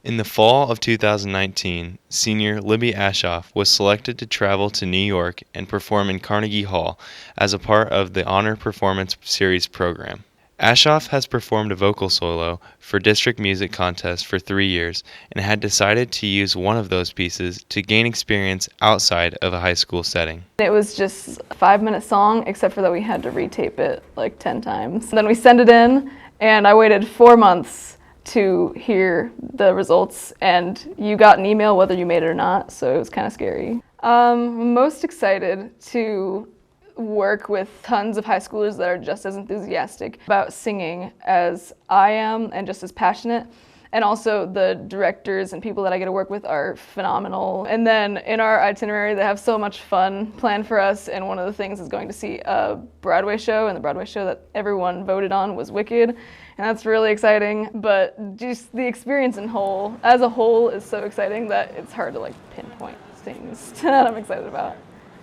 In the fall of 2019, senior Libby Ashoff was selected to travel to New York and perform in Carnegie Hall as a part of the Honor Performance Series program. Ashoff has performed a vocal solo for district music contests for 3 years and had decided to use one of those pieces to gain experience outside of a high school setting. It was just a 5-minute song, except for that we had to retape it like 10 times. Then we sent it in, and I waited 4 months to hear the results, and you got an email whether you made it or not, so it was kind of scary. I'm most excited to work with tons of high schoolers that are just as enthusiastic about singing as I am and just as passionate. And also the directors and people that I get to work with are phenomenal. And then in our itinerary, they have so much fun planned for us. And one of the things is going to see a Broadway show, and the Broadway show that everyone voted on was Wicked. And that's really exciting. But just the experience as a whole is so exciting that it's hard to pinpoint things that I'm excited about.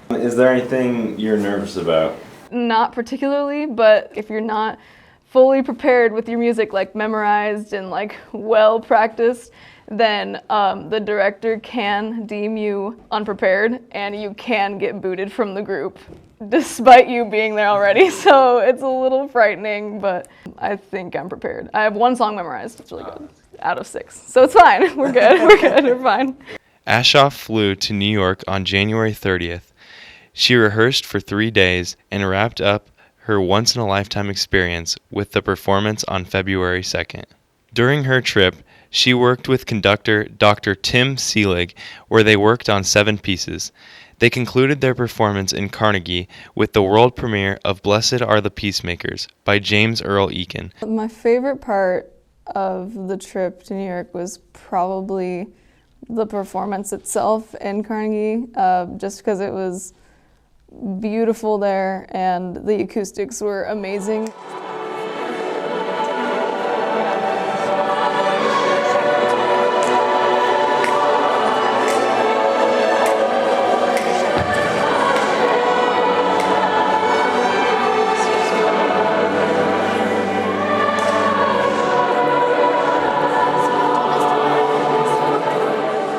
Is there anything you're nervous about? Not particularly, but if you're not fully prepared with your music, memorized and well practiced, then the director can deem you unprepared and you can get booted from the group despite you being there already. So it's a little frightening, but I think I'm prepared. I have 1 song memorized. It's really good out of 6. So it's fine. We're good. We're fine. Ashoff flew to New York on January 30th. She rehearsed for 3 days and wrapped up her once-in-a-lifetime experience with the performance on February 2nd. During her trip, she worked with conductor Dr. Tim Seelig, where they worked on 7 pieces. They concluded their performance in Carnegie with the world premiere of Blessed Are the Peacemakers by James Earl Eakin. My favorite part of the trip to New York was probably the performance itself in Carnegie, just because it was beautiful there and the acoustics were amazing.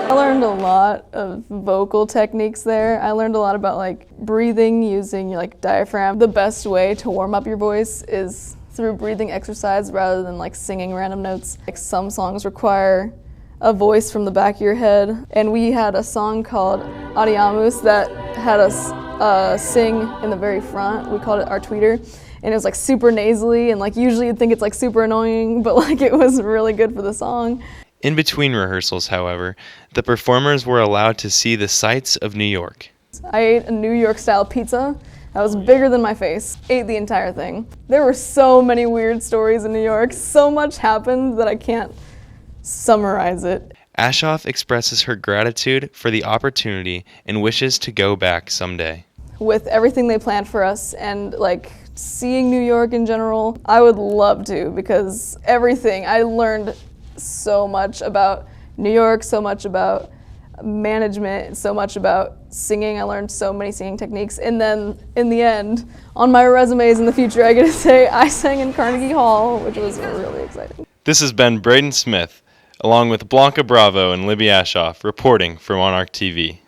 I learned a lot of vocal techniques there. I learned a lot about breathing using your diaphragm. The best way to warm up your voice is through breathing exercise rather than singing random notes. Some songs require a voice from the back of your head, and we had a song called Adiamus that had us sing in the very front. We called it our tweeter, and it was super nasally, and usually you'd think it's super annoying, but it was really good for the song. In between rehearsals, however, the performers were allowed to see the sights of New York. I ate a New York-style pizza that was bigger than my face. Ate the entire thing. There were so many weird stories in New York. So much happened that I can't summarize it. Ashoff expresses her gratitude for the opportunity and wishes to go back someday. With everything they planned for us and seeing New York in general, I would love to, because I learned so much about New York, so much about management, so much about singing. I learned so many singing techniques. And then in the end, on my resumes in the future, I get to say I sang in Carnegie Hall, which was really exciting. This has been Braden Smith, along with Blanca Bravo and Libby Ashoff, reporting for Monarch TV.